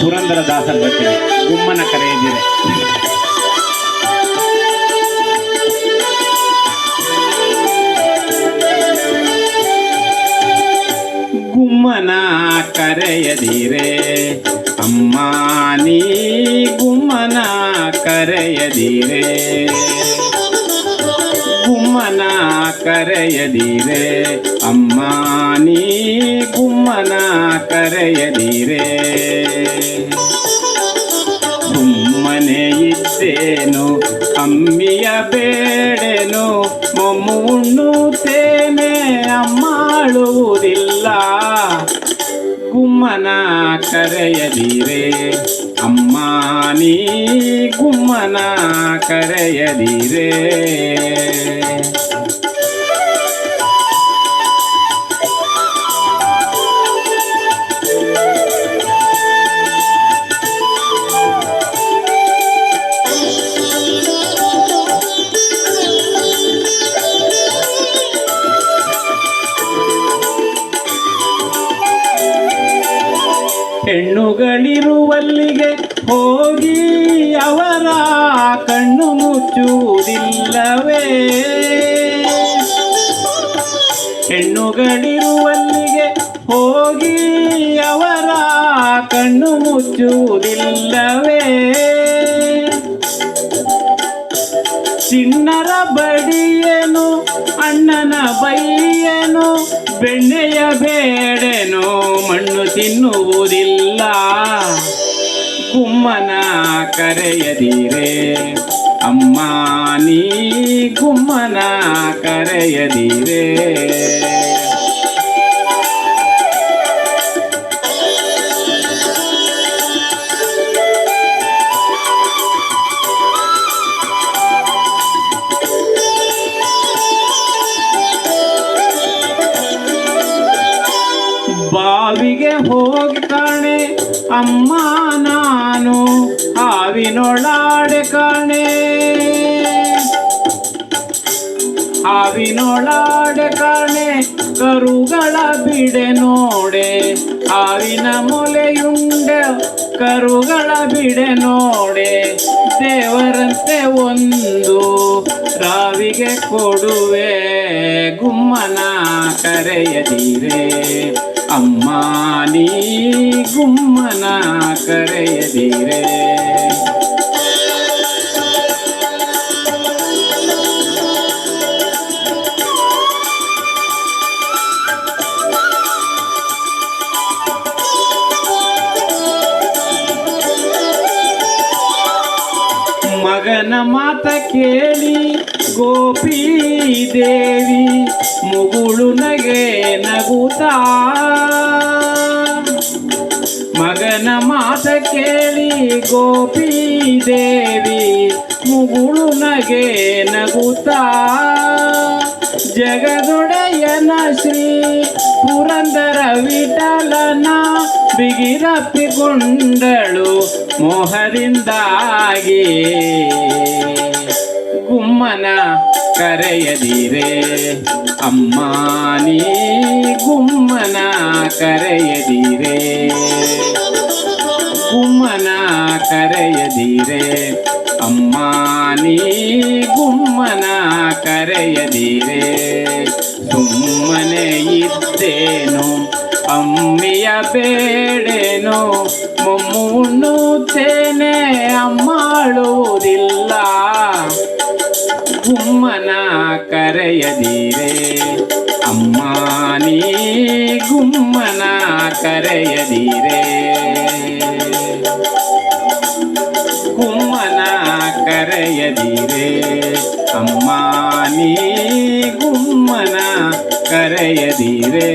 ಪುರಂದರದಾಸರ ರಚನೆ ಗುಮ್ಮನ ಕರೆಯದಿರೆ. ಗುಮ್ಮನ ಕರೆಯದಿರೆ ಅಮ್ಮ ನೀ ಗುಮ್ಮನ ಕರೆಯದಿರೆ, ಗುಮ್ಮನ ಕರೆಯದಿರೆ ಅಮ್ಮ ನೀ ಗುಮ್ಮನ ಕರೆಯದಿರೆ. ಸುಮ್ಮನೆ ಇದ್ದೇನು ಅಮ್ಮಿಯ ಬೇಡೆನು, ಮೊಮ್ಮು ಉಣ್ಣುತ್ತೇನೆ ಅಮ್ಮಾಳುವುದಿಲ್ಲ. ಗುಮ್ಮನ ಕರೆಯದಿರೆ ಅಮ್ಮ ನೀ ಗುಮ್ಮನ ಕರೆಯದಿರೆ. ಹೆಣ್ಣುಗಳಿರುವಲ್ಲಿಗೆ ಹೋಗಿ ಅವರ ಕಣ್ಣು ಮುಚ್ಚುವುದಿಲ್ಲವೇ, ಹೆಣ್ಣುಗಳಿರುವಲ್ಲಿಗೆ ಹೋಗಿ ಅವರ ಕಣ್ಣು ಮುಚ್ಚುವುದಿಲ್ಲವೇ. ಚಿಣ್ಣರ ಬಡಿಯೇನು ಅಣ್ಣನ ಬೈಯೇನು, ಬೆಣ್ಣೆಯ ಬೇಡೆನೋ ಮಣ್ಣು ತಿನ್ನುವುದಿಲ್ಲ. ಗುಮ್ಮನ ಕರೆಯದಿರೆ ಅಮ್ಮ ನೀ ಗುಮ್ಮನ ಕರೆಯದಿರೆ. ಬಾವಿಗೆ ಹೋಗಿ ಕಾಣೆ ಅಮ್ಮ ನಾನು ಹಾವಿನೊಳಾಡೆ ಕಾಣೆ, ಹಾವಿನೊಳಾಡೆ ಕಾಣೆ ಕರುಗಳ ಬಿಡೆ ನೋಡೆ, ಹಾವಿನ ಮೊಲೆಯುಂಡೆ ಕರುಗಳ ಬಿಡೆ ನೋಡೆ. ದೇವರಂತೆ ಒಂದು ರಾವಿಗೆ ಕೊಡುವೆ, ಗುಮ್ಮನ ಕರೆಯದಿರೆ ಅಮ್ಮ ನೀ ಗುಮ್ಮನ ಕರೆಯದಿರೆ. ಮಗನ ಮಾತ ಕೇಳಿ ಗೋಪಿ ದೇವಿ ಮುಗುಳು ನಗೆ ನಗುತ್ತಾ, ಮಗನ ಮಾತ ಕೇಳಿ ಗೋಪಿ ದೇವಿ ಮುಗುಳು ನಗೆ ನಗುತ್ತಾ. ಜಗದೊಡೆಯನ ಶ್ರೀ ಪುರಂದರ ವಿಠಲನ ಬಿಗಿರಪ್ಪಿಕೊಂಡಳು ಮೋಹದಿಂದಾಗಿ. ಗುಮ್ಮನ ಕರೆಯದಿರೆ ಅಮ್ಮ ನೀ ಗುಮ್ಮನ ಕರೆಯದಿರೆ, ಗುಮ್ಮನ ಕರೆಯದಿರೆ ಅಮ್ಮ ನೀ ಗುಮ್ಮನ ಕರೆಯದಿರೆ. ಸುಮ್ಮನೆ ಇದ್ದೇನು ಅಮ್ಮಿಯ ಬೇಡೆನು, ಮೊಮ್ಮು ಉಣ್ಣುತ್ತೇನೆ ಅಮ್ಮಾಳುವುದಿಲ್ಲ. ಗುಮ್ಮನ ಕರೆಯದಿರೆ ಅಮ್ಮ ನೀ ಗುಮ್ಮನ ಕರೆಯದಿರೆ, ಗುಮ್ಮನ ಕರೆಯದಿರೆ ಅಮ್ಮ ನೀ ಗುಮ್ಮನ ಕರೆಯದಿರೆ.